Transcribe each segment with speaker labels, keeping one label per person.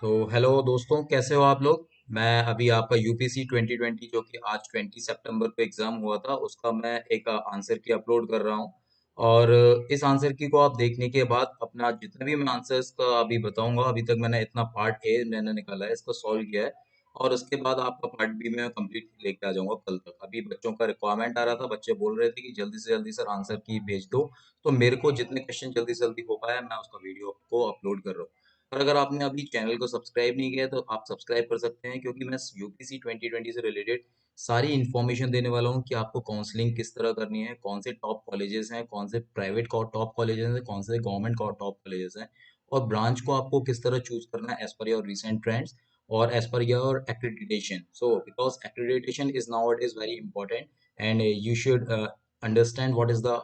Speaker 1: तो हेलो दोस्तों, कैसे हो आप लोग। मैं अभी आपका यूपीसी 2020 जो कि आज 20 सितंबर को एग्जाम हुआ था उसका मैं एक आंसर की अपलोड कर रहा हूँ। और इस आंसर की को आप देखने के बाद अपना जितने भी मैं आंसर्स का अभी बताऊंगा, अभी तक मैंने इतना पार्ट ए मैंने निकाला है, इसको सॉल्व किया है। और उसके बाद आपका पार्ट बी में कंप्लीट लेके आ जाऊंगा कल तक। अभी बच्चों का रिक्वायरमेंट आ रहा था, बच्चे बोल रहे थे कि जल्दी से जल्दी सर आंसर की भेज दो। तो मेरे को जितने क्वेश्चन जल्दी से जल्दी हो पाया मैं उसका वीडियो को अपलोड कर रहा हूँ। और अगर आपने अभी चैनल को सब्सक्राइब नहीं किया है, तो आप सब्सक्राइब कर सकते हैं, क्योंकि मैं यूपीसी 2020 से रिलेटेड सारी इन्फॉर्मेशन देने वाला हूँ कि आपको काउंसलिंग किस तरह करनी है, कौन से टॉप कॉलेजेस हैं, कौन से प्राइवेट टॉप कॉलेजेस हैं, कौन से गवर्नमेंट टॉप कॉलेजेस हैं। और ब्रांच को आपको किस तरह चूज करना है as per your recent trends और as per your accreditation. So because accreditation is nowadays very important, and you should understand what is the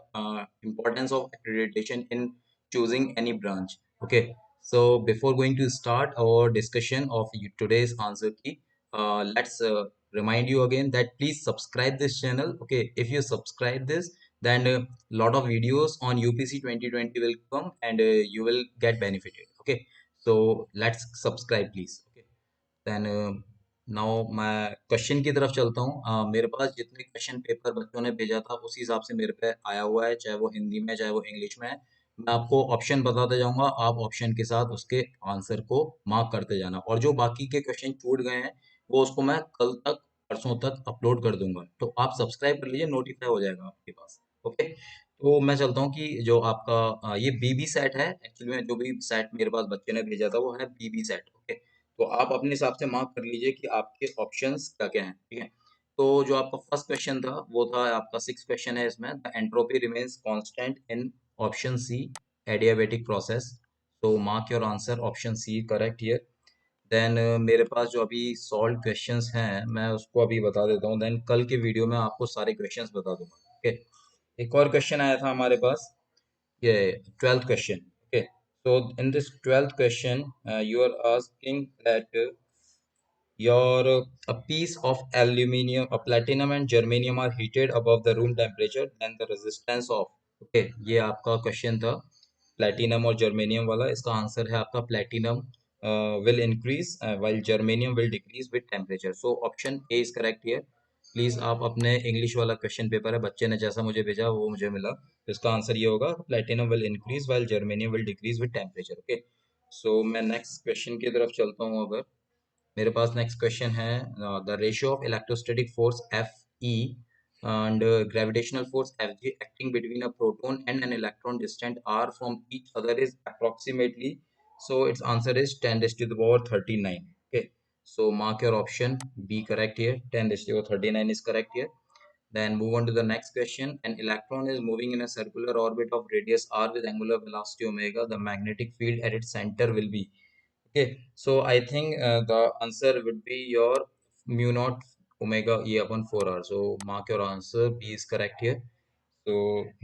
Speaker 1: importance of accreditation in choosing any branch. Okay, so before going to start our discussion of today's answer key, let's remind you again that please subscribe this channel. Okay, if you subscribe this, then a lot of videos on UPC 2020 will come, and you will get benefited. Okay, so let's subscribe please. Okay, then now मैं question की तरफ चलता हूँ। मेरे पास जितने question paper बच्चों ने भेजा था उसी हिसाब से मेरे पे आया हुआ है, चाहे वो हिंदी में चाहे वो इंग्लिश में है। मैं आपको ऑप्शन बताते जाऊंगा, आप ऑप्शन के साथ उसके आंसर को मार्क करते जाना, और जो बाकी के क्वेश्चन छूट गए हैं वो उसको मैं कल तक परसों तक अपलोड कर दूंगा। तो आप सब्सक्राइब कर लीजिए, नोटिफाई हो जाएगा आपके पास। ओके, तो मैं चलता हूँ कि जो आपका ये बीबी सेट है। एक्चुअली में जो भी सेट मेरे पास बच्चे ने भेजा था वो है बीबी सेट। ओके, तो आप अपने हिसाब से मार्क कर लीजिए कि आपके ऑप्शंस क्या क्या हैं। ठीक है, तो जो आपका फर्स्ट क्वेश्चन था वो था आपका सिक्स क्वेश्चन है इसमें, the entropy remains constant in option C adiabatic process. तो mark your answer option C correct here. Then मेरे पास जो अभी सॉल्व क्वेश्चंस हैं मैं उसको अभी बता देता हूँ, देन कल के वीडियो में आपको सारे क्वेश्चंस बता दूंगा। ओके, एक और क्वेश्चन आया था हमारे पास, ये 12th question. Okay, so in this 12th question, you are asking that your a piece of aluminium, a platinum and germanium are heated above the room temperature, then the resistance of, okay, ये आपका question था platinum और germanium वाला। इसका answer है आपका platinum will increase while germanium will decrease with temperature. So option A is correct here. Please आप अपने इंग्लिश वाला क्वेश्चन पेपर है, बच्चे ने जैसा मुझे भेजा वो मुझे मिला, तो इसका आंसर ये होगा platinum will increase while germanium will decrease with temperature. Okay, so मैं नेक्स्ट क्वेश्चन की तरफ चलता हूँ। अगर मेरे पास नेक्स्ट क्वेश्चन है, the ratio of electrostatic force F E and gravitational force Fg acting between a proton and an electron distant r from each other is approximately, so its answer is 10 raised to the power 39. Okay, so mark your option B correct here, 10 raised to the power 39 is correct here. Then move on to the next question. An electron is moving in a circular orbit of radius r with angular velocity omega. The magnetic field at its center will be. Okay, so I think the answer would be your mu naught omega E upon 4r. So mark your answer. B is correct here. So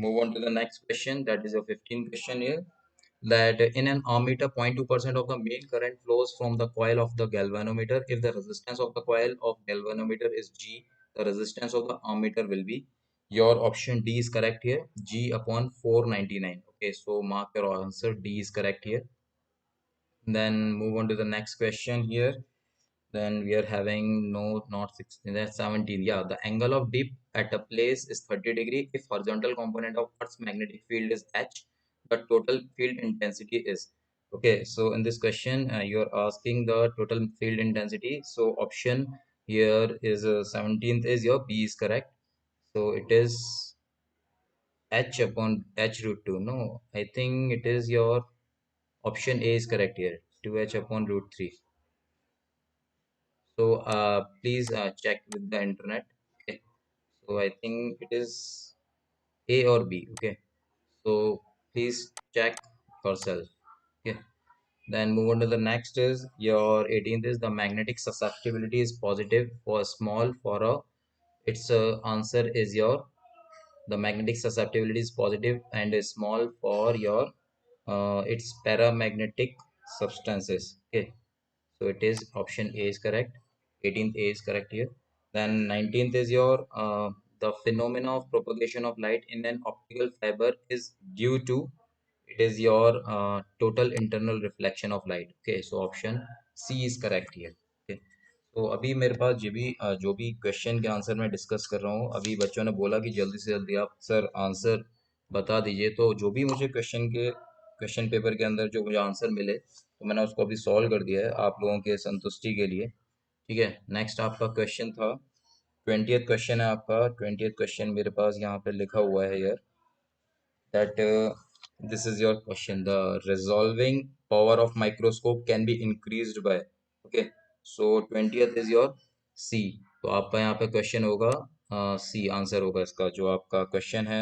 Speaker 1: move on to the next question. That is a 15th question here. That in an ammeter, 0.2% of the main current flows from the coil of the galvanometer. If the resistance of the coil of galvanometer is G, the resistance of the ammeter will be. Your option D is correct here. G upon 499. Okay, so mark your answer. D is correct here. Then move on to the next question here. Then we are having no, not 16, that's 17. Yeah, the angle of dip at a place is 30 degree. If horizontal component of Earth's magnetic field is H, the total field intensity is. Okay, so in this question, you're asking the total field intensity. So option here is 17th is your B is correct. So it is H upon H root 2. No, I think it is your option A is correct here. 2H upon root 3. So please check with the internet. Okay, so I think it is A or B. Okay, so please check yourself. Okay, then move on to the next is your 18th is the magnetic susceptibility is positive for small for a, its answer is your, the magnetic susceptibility is positive and is small for your its paramagnetic substances. Okay, so it is option A is correct. 18th A is correct here. Then 19th is your the phenomena of propagation of light in an optical fiber is due to, it is your total internal reflection of light. Okay, so option C is correct here. Okay, तो अभी मेरे पास जो भी question के answer मैं discuss कर रहा हूँ, अभी बच्चों ने बोला कि जल्दी से जल्दी आप सर आंसर बता दीजिए, तो जो भी मुझे क्वेश्चन पेपर के अंदर जो मुझे आंसर मिले, तो मैंने उसको अभी सॉल्व कर दिया है आप लोगों के संतुष्टि के लिए। ठीक है, नेक्स्ट आपका क्वेश्चन था, 20th क्वेश्चन है आपका। 20th क्वेश्चन मेरे पास यहाँ पे लिखा हुआ है यार, that this is your question. The resolving power of microscope can be increased by, okay, so 20th is your C। तो आपका यहाँ पे क्वेश्चन होगा सी आंसर होगा इसका। जो आपका क्वेश्चन है,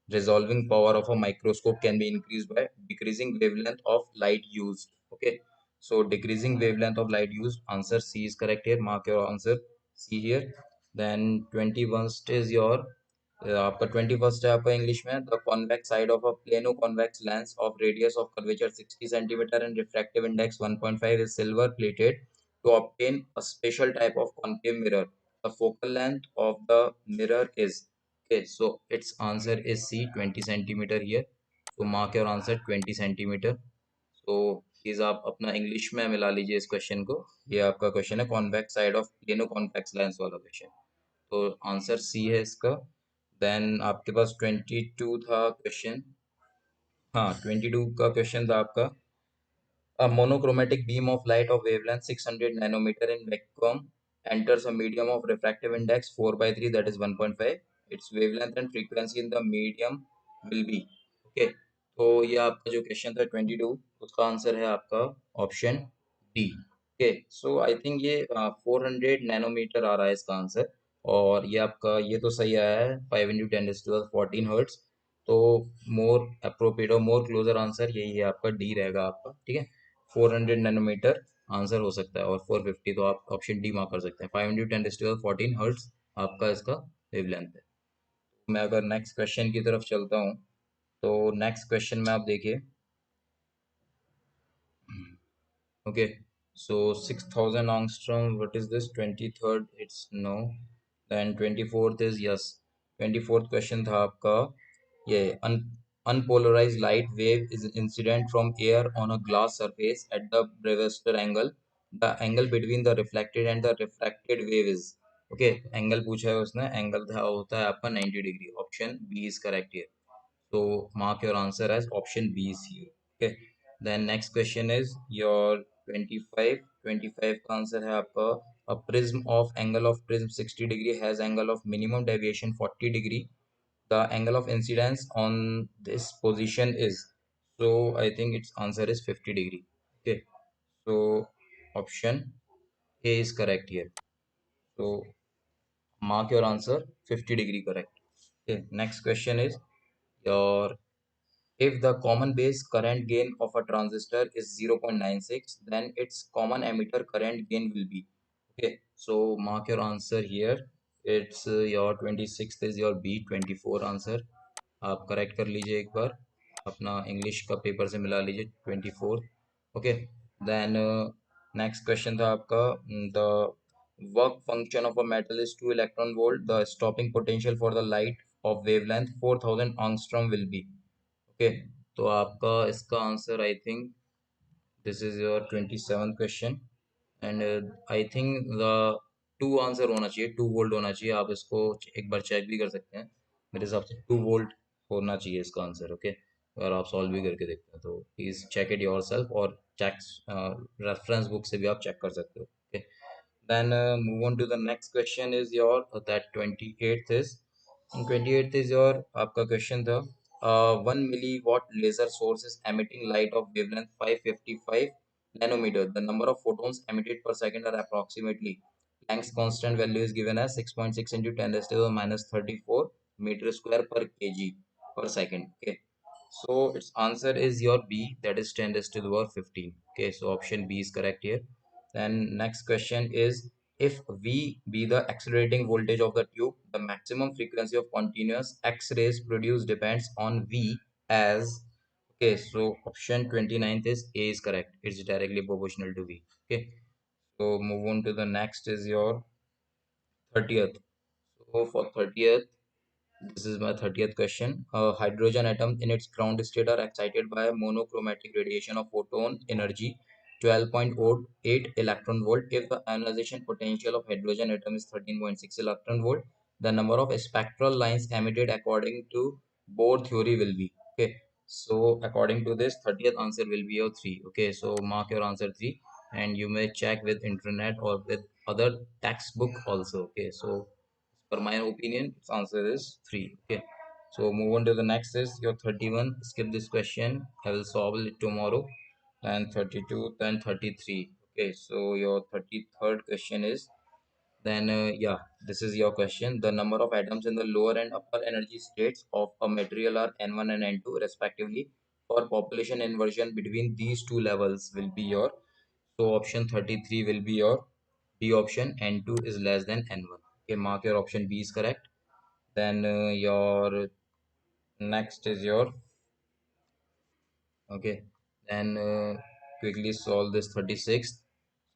Speaker 1: resolving power of a microscope can be increased by decreasing wavelength of light used, okay, so decreasing wavelength of light used, answer C is correct here, mark your answer C here। then 21st is your आपका 21st है आपका English में, the convex side of a plano convex lens of radius of curvature 60 centimetre and refractive index 1.5 is silver plated to obtain a special type of concave mirror, the focal length of the mirror is, okay, so it's answer is C 20 centimetre here. तो mark your answer 20 centimetre. तो please आप अपना English में मिला लीजिए इस question को। ये आपका क्वेश्चन है convex side of plano convex lens वाला क्वेश्चन, तो आंसर सी है इसका। देन आपके पास 22 था क्वेश्चन, हाँ 22 का क्वेश्चन था आपका, a monochromatic beam of light of wavelength 600 nanometer in vacuum enters a medium of refractive index 4 by 3, that is 1.5, its wavelength and frequency in the medium will be, okay, तो ये आपका जो question था 22, उसका answer है आपका option D. Okay, so I think ये 400 nanometre आ रहा है इसका आंसर, और ये आपका ये तो सही आया है 5 × 10⁻14 हर्ट्स। तो मोर अप्रोप्रिएट और मोर क्लोजर आंसर यही है आपका, डी रहेगा आपका। ठीक है, 400 नैनोमीटर आंसर हो सकता है, और 450 तो आप ऑप्शन डी मार्क कर सकते हैं। 5 × 10⁻14 हर्ट्स आपका इसका वेवलेंथ है। मैं अगर नेक्स्ट क्वेश्चन की तरफ चलता हूँ, तो नेक्स्ट क्वेश्चन में आप देखिए, okay, so 6000 angstrom, what is this? 23rd, it's no, then 24th is yes। 24th question था आपका, ये unpolarized light wave is incident from air on a glass surface at the Brewster angle, the angle between the reflected and the refracted wave is, okay, angle पूछा है उसने, angle था होता है आपका 90 degree, option B is correct here. so mark your answer as option B is here. Okay. Then next question is your 25. 25 का answer है आपका, a prism of angle of prism 60 degree has angle of minimum deviation 40 degree. The angle of incidence on this position is, so I think its answer is 50 degree. Okay. So option A is correct here. So mark your answer 50 degree correct. Okay. Next question is your, if the common base current gain of a transistor is 0.96, then its common emitter current gain will be. Okay, so mark your answer here. It's your 26th is your B, 24 answer. आप correct कर लीजिए एक बार, अपना English का paper से मिला लीजिए 24। Okay, then next question था आपका, the work function of a metal is 2 electron volt, the stopping potential for the light of wavelength 4000 angstrom will be, okay, तो आपका इसका answer I think this is your 27th question, and I think the two answer होना चाहिए, 2 volt होना चाहिए। आप इसको एक बार चेक भी कर सकते हैं, मेरे हिसाब से 2 वोल्ट होना चाहिए इसका आंसर। ओके, अगर आप सॉल्व भी करके देखते हैं तो please check it yourself, और चेक रेफरेंस बुक से भी आप चेक कर सकते हो। Okay, then move on to the next question is your that 28th is, 28th is your आपका क्वेश्चन था, 1 milliwatt laser source is emitting light of wavelength 555 nanometer, the number of photons emitted per second are approximately, Planck's constant value is given as 6.6 into 10 raised to the minus 34 meter square per kg per second। Okay, so its answer is your B, that is 10 raised to the power 15। Okay, so option B is correct here। Then next question is, if V be the accelerating voltage of the tube, the maximum frequency of continuous X-rays produced depends on V as, okay, so option 29th is A is correct. It's directly proportional to V। Okay, so move on to the next is your 30th। So for 30th, this is my 30th question. A hydrogen atom in its ground state are excited by a monochromatic radiation of photon energy 12.08 electron volt. If the ionization potential of hydrogen atom is 13.6 electron volt, the number of spectral lines emitted according to Bohr theory will be. Okay, so according to this, 30th answer will be your 3. Okay, so mark your answer 3, and you may check with internet or with other textbook also. Okay, so for my opinion, its answer is 3. Okay, so move on to the next is your 31. Skip this question. I will solve it tomorrow. And 32, then 33. Okay, so your 33rd question is, then yeah, this is your question. The number of atoms in the lower and upper energy states of a material are N1 and N2 respectively. For population inversion between these two levels will be your, so option 33 will be your B option. N2 is less than N1. Okay, mark your option B is correct. Then your next is your, okay, then quickly solve this 36th.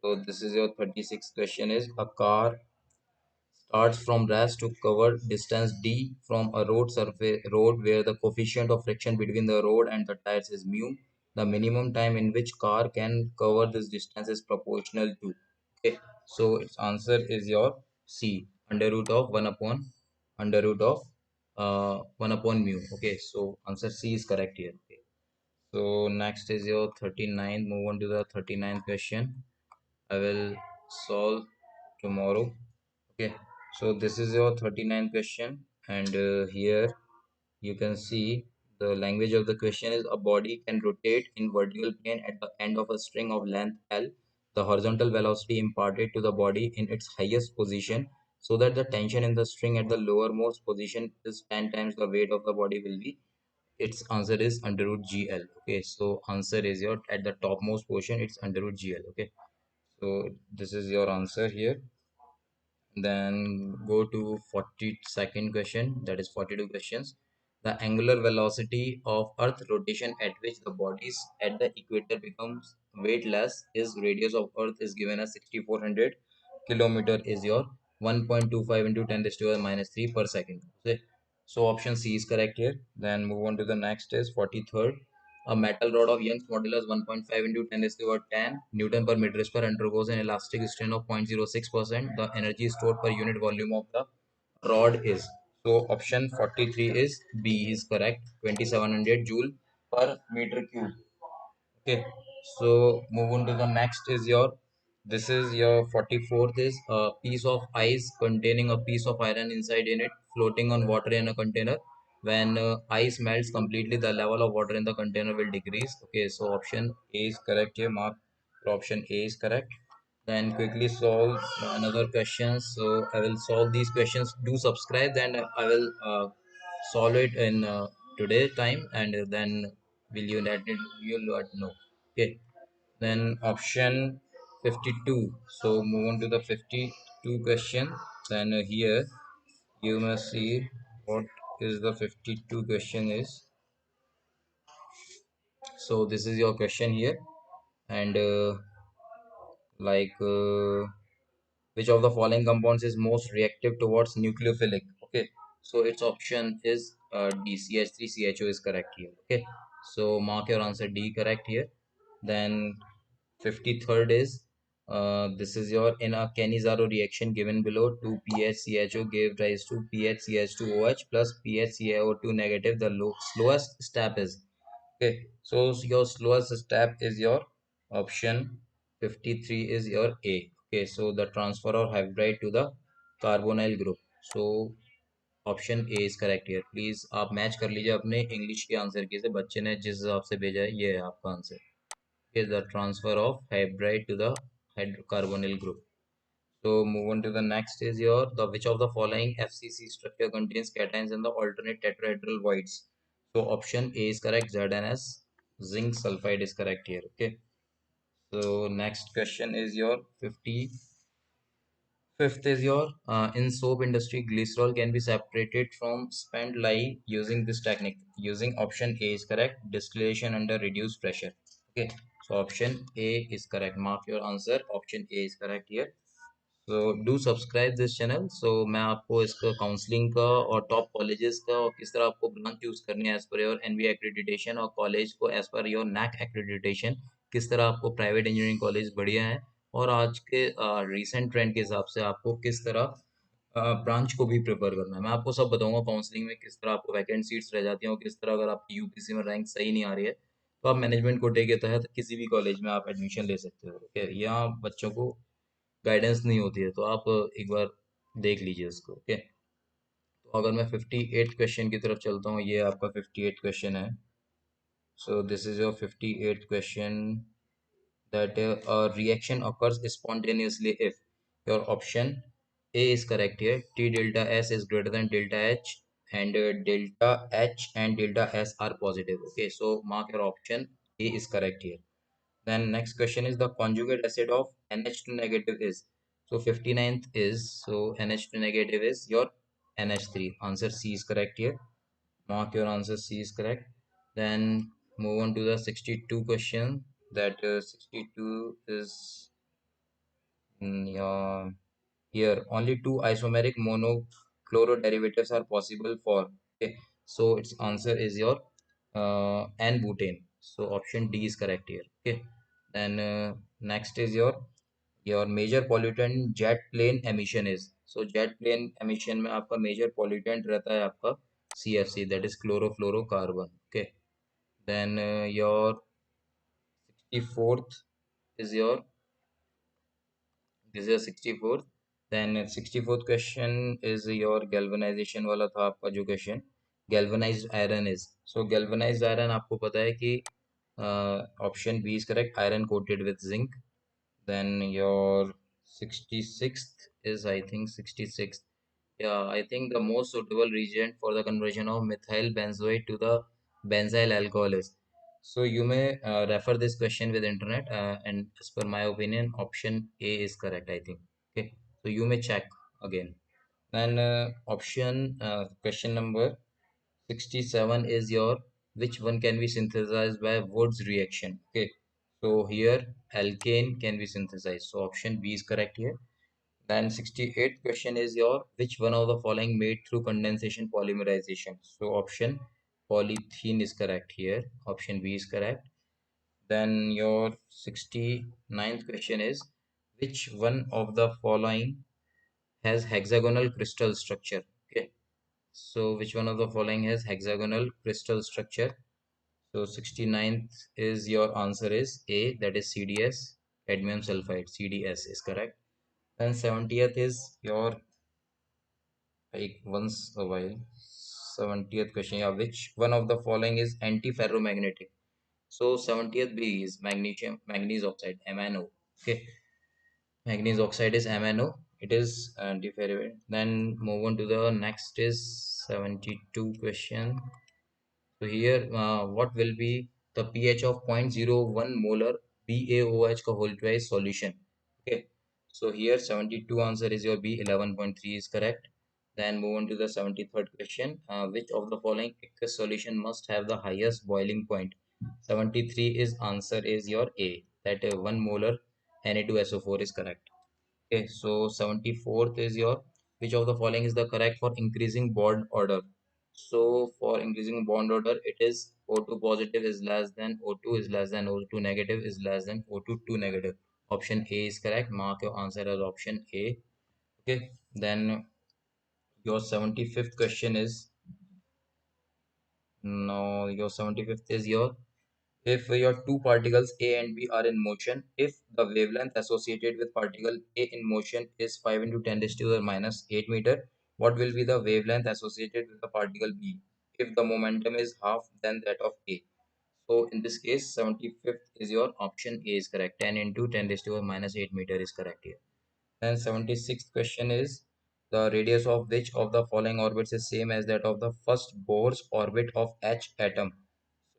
Speaker 1: So this is your 36th question is, a car starts from rest to cover distance d from a road where the coefficient of friction between the road and the tires is mu. The minimum time in which car can cover this distance is proportional to. Okay, so its answer is your C, under root of 1 upon under root of 1 upon mu. Okay, so answer C is correct here. Okay. So next is your 39th. Move on to the 39th question. I will solve tomorrow. Okay. So this is your 39th question, and here you can see the language of the question is, a body can rotate in vertical plane at the end of a string of length L. The horizontal velocity imparted to the body in its highest position, so that the tension in the string at the lowermost position is 10 times the weight of the body will be, its answer is under root GL. Okay, so answer is your, at the topmost portion it's under root GL. Okay, so this is your answer here. Then go to 42nd question, that is 42 questions. The angular velocity of earth rotation at which the bodies at the equator becomes weightless is, radius of earth is given as 6400 kilometer, is your 1.25 into 10 raised to the minus 3 per second. Okay, so option C is correct here. Then move on to the next is 43rd. A metal rod of Young's modulus 1.5 into 10 raised to the 10 Newton per meter square undergoes an elastic strain of 0.06%. The energy stored per unit volume of the rod is. So option 43 is B is correct. 2700 joule per meter cube. Okay, so move on to the next is your, this is your 44th is, a piece of ice containing a piece of iron inside in it floating on water in a container. When ice melts completely, the level of water in the container will decrease. Okay, so option A is correct here. Mark option A is correct. Then quickly solve another question. So I will solve these questions. Do subscribe, then I will solve it in today time, and then will you let it, you'll let know. Okay, then option 52. So move on to the 52 question. Then here you must see what is the 52 question is. So this is your question here, and like which of the following compounds is most reactive towards nucleophilic? Okay, so its option is D, CH3CHO is correct here. Okay, so mark your answer D correct here. Then 53rd is, this is your, in a Cannizzaro reaction given below, 2PHCHO gave rise to PHCH2OH plus PHCaO2 negative. The slowest step is, okay, so your slowest step is your option 53 is your A. Okay, so the transfer of hydride to the carbonyl group. So option A is correct here. Please आप match कर लीजिए अपने English के answer के से, बच्चे ने जिस हिसाब से भेजा है ये है आपका answer. Is the transfer of hydride to the hydrocarbonyl group. So move on to the next is your, the which of the following FCC structure contains cations in the alternate tetrahedral voids. So option A is correct, ZnS. Zinc sulfide is correct here. Okay, so next question is your 55th is your, in soap industry glycerol can be separated from spent lye using this technique. Using option A is correct, distillation under reduced pressure. Okay, so option A is correct. Mark your answer. Option A is correct here. So do subscribe this channel. So मैं आपको इसका counselling का और top colleges का और किस तरह आपको ब्रांच चूज करनी है as per your NBA accreditation और कॉलेज को as per your NAAC accreditation किस तरह आपको प्राइवेट इंजीनियरिंग कॉलेज बढ़िया है, और आज के रीसेंट ट्रेंड के हिसाब से आपको किस तरह ब्रांच को भी प्रेफर करना है। मैं आपको सब बताऊंगा काउंसलिंग में किस तरह आपको वैकेंट सीट्स रह जाती हैं, और किस तरह अगर आपकी यूपीसी में रैंक सही नहीं आ रही है तो आप मैनेजमेंट कोटे के तहत किसी भी कॉलेज में आप एडमिशन ले सकते हो। ओके, यहाँ बच्चों को गाइडेंस नहीं होती है, तो आप एक बार देख लीजिए इसको। ओके, तो अगर मैं 58th क्वेश्चन की तरफ चलता हूँ, ये आपका 58th क्वेश्चन है। सो this is your 58th question, that a reaction occurs spontaneously if your option A is correct here, T delta S is greater than delta H, and delta H and delta S are positive. Okay, so mark your option A is correct here. Then next question is the conjugate acid of NH2 negative is. So 59th is, so NH2 negative is your NH3. Answer C is correct here. Mark your answer C is correct. Then move on to the 62 question. That 62 is here only two isomeric monochloro derivatives are possible for. Okay, so its answer is your N-butane. So option D is correct here. Okay, then next is your major pollutant jet plane emission is. So jet plane emission में आपका major pollutant रहता है आपका CFC, that is chlorofluorocarbon. Okay, then your 64th is your, this is 64th. Then 64th question is your galvanization वाला था आपका जो question, galvanized iron is. So galvanized iron आपको पता है कि option B is correct, iron coated with zinc. Then your 66th is, I think 66th. Yeah, I think the most suitable reagent for the conversion of methyl benzoate to the benzyl alcohol is. So you may refer this question with internet, and as per my opinion, option A is correct, I think. Okay, so you may check again. Then question number 67 is your, which one can be synthesized by Wood's reaction? Okay, so here alkane can be synthesized. So option B is correct here. Then 68th question is your, which one of the following made through condensation polymerization? So option polythene is correct here. Option B is correct. Then your 69th question is, which one of the following has hexagonal crystal structure? Okay, so which one of the following has hexagonal crystal structure? So 69th is your answer is A, that is CDS, cadmium sulfide. CDS is correct. Then 70th is your, like once a while, 70th question, yeah, which one of the following is antiferromagnetic? So 70th B is magnesium, manganese oxide, MnO. Okay, manganese oxide is MnO. It is antiferromagnetic. Then move on to the next is 72 question. So here, what will be the pH of 0.01 molar BaOH का whole twice solution? Okay, so here 72 answer is your B, 11.3 is correct. Then move on to the 73rd question. Which of the following aqueous solution must have the highest boiling point? 73 is answer is your A, that 1 molar Na2SO4 is correct. Okay, so 74th is your, which of the following is the correct for increasing bond order? So for increasing bond order, it is O2 positive is less than O2 is less than O2 negative is less than O2 2 negative. Option A is correct. Mark your answer as option A. Okay. Then your 75th question is, no, your 75th is your, if your two particles A and B are in motion, if the wavelength associated with particle A in motion is 5 into 10 raised to the minus 8 meter, what will be the wavelength associated with the particle B? If the momentum is half than that of A. So in this case, 75th is your option A is correct. 10 into 10 raised to the minus 8 meter is correct here. Then 76th question is, the radius of which of the following orbits is same as that of the first Bohr's orbit of H atom?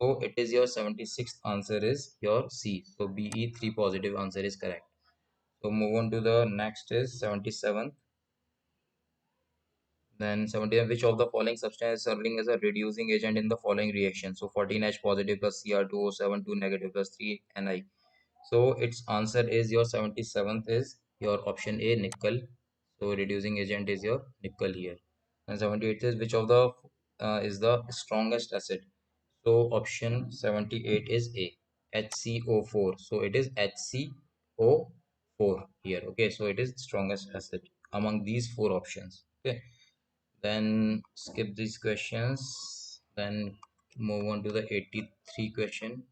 Speaker 1: So it is your 76th answer is your C. So BE 3 positive answer is correct. So move on to the next is 77th. Then 70, which of the following substance is serving as a reducing agent in the following reaction? So 14H positive plus Cr2O7 2 negative plus 3 Ni. So its answer is your 77th is your option A, nickel. So reducing agent is your nickel here. And 78th is, which of the is the strongest acid? So option 78 is A, HCO4. So it is HCO4 here. Okay, so it is strongest acid among these four options. Okay, then skip these questions. Then move on to the 83 question.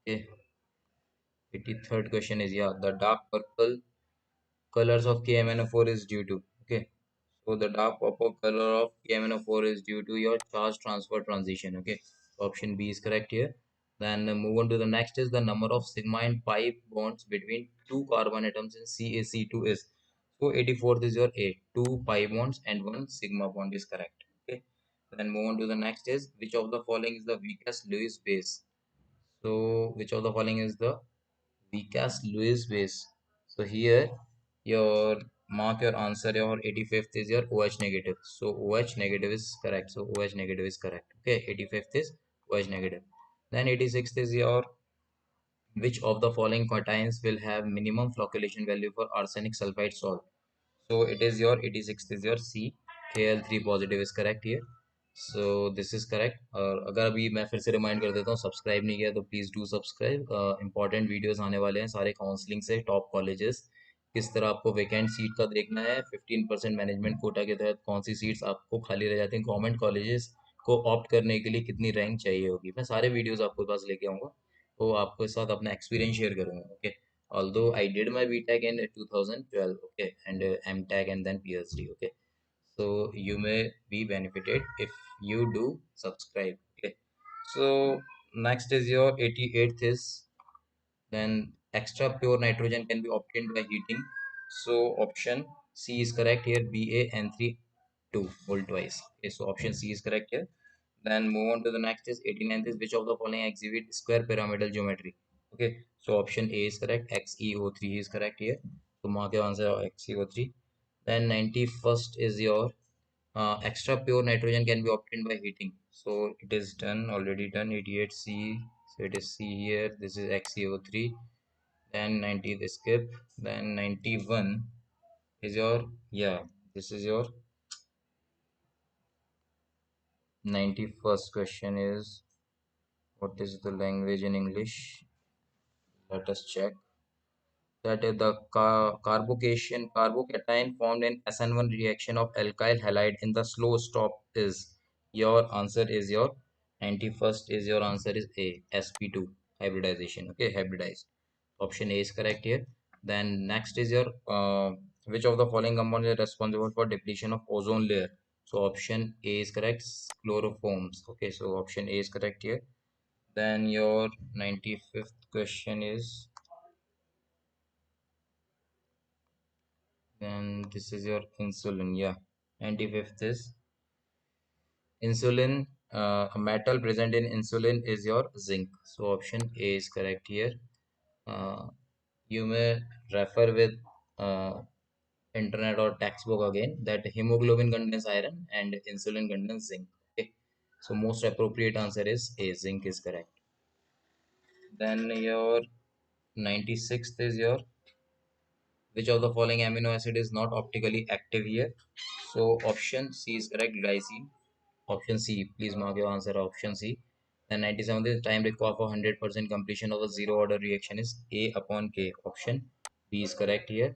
Speaker 1: Okay, 83rd question is, yeah, the dark purple colors of KMnO4 is due to. Okay, so the dark purple color of KMnO4 is due to your charge transfer transition. Okay, option B is correct here. Then move on to the next is, the number of sigma and pi bonds between two carbon atoms in CaC2 is. So 84th is your A. Two pi bonds and one sigma bond is correct. Okay. Then move on to the next is, which of the following is the weakest Lewis base? So which of the following is the weakest Lewis base? So here your mark your answer, your 85th is your OH negative. So OH negative is correct. So OH negative is correct. Okay, 85th is OH negative. Then 86th is your, which of the following cations will have minimum flocculation value for arsenic sulfide salt? So it is your 86th is your C. Kl3 positive is correct here. So this is correct. और अगर अभी मैं फिर से remind कर देता हूँ, subscribe नहीं किया तो please do subscribe. Important videos आने वाले हैं सारे काउंसलिंग से, टॉप कॉलेजेस किस तरह आपको वैकेंट सीट का देखना है, 15% मैनेजमेंट कोटा के तहत कौन सी सीट्स आपको खाली रह जाती हैं, गवर्नमेंट कॉलेजेस को ऑप्ट करने के लिए कितनी रैंक चाहिए होगी, मैं सारे वीडियोस आपके पास लेके आऊँगा. तो आपके साथ अपना एक्सपीरियंस शेयर करूँगा. Okay, although I did my BTech in 2012, okay, and MTech and then PhD, okay. So you may be benefited if you do subscribe. Okay. So next is your 88th is, then extra pure nitrogen can be obtained by heating. So option C is correct here. BaN3 2 whole twice. Okay, so option C is correct here. Then move on to the next is 89th is, which of the following exhibit square pyramidal geometry? Okay, so option A is correct. XeO3 is correct here. So mark your answer XeO3. Then 91st is your, extra pure nitrogen can be obtained by heating. So it is done, already done. 88C. So it is C here. This is XeO3. Then 90 the skip. Then 91 is your, yeah, this is your 91st question is, what is the language in English? Let us check. That is the carbocation formed in SN1 reaction of alkyl halide in the slow stop is. Your answer is your 91st is your answer is A, sp2 hybridization. Okay, hybridized. Option A is correct here. Then next is your, which of the following compounds is responsible for depletion of ozone layer? So option A is correct, chloroforms. Okay, so option A is correct here. Then your 95th question is, then this is your insulin. Yeah, 95th is insulin. A metal present in insulin is your zinc. So option A is correct here. Uh, you may refer with internet or textbook again that hemoglobin contains iron and insulin contains zinc. Okay, so most appropriate answer is A, zinc is correct. Then your 96th is your, which of the following amino acid is not optically active here? So option C is correct, glycine. Option C, please mark your answer option C. Then 97th is, time required for 100% completion of a zero order reaction is A upon K. Option B is correct here.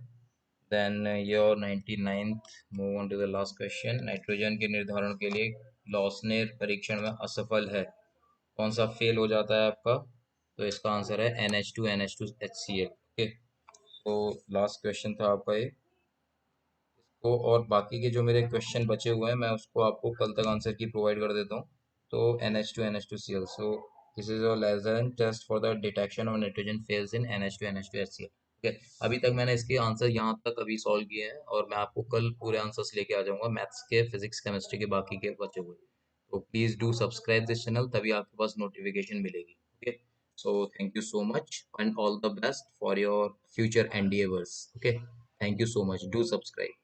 Speaker 1: Then your 99th, move on to the last question. Nitrogen के निर्धारण के लिए लॉसनेर परीक्षण में असफल है, कौन सा फेल हो जाता है आपका? तो इसका आंसर है NH2NH2HCl. ओके, तो लास्ट क्वेश्चन था आपका ये. इसको और बाकी के जो मेरे क्वेश्चन बचे हुए हैं मैं उसको आपको कल तक आंसर की प्रोवाइड कर देता हूँ. तो NH2NH2Cl. So this is a Lassaigne test for the detection of nitrogen fails in NH2NH2HCl. Okay, अभी तक मैंने इसके आंसर यहाँ तक अभी सॉल्व किए हैं और मैं आपको कल पूरे आंसर्स लेके आ जाऊंगा, मैथ्स के, फिजिक्स, केमिस्ट्री के बाकी के बचे हुए. तो please do subscribe this channel, तभी आपके पास नोटिफिकेशन मिलेगी. Okay, so thank you so much and all the best for your future endeavors. Okay, thank you so much, do subscribe.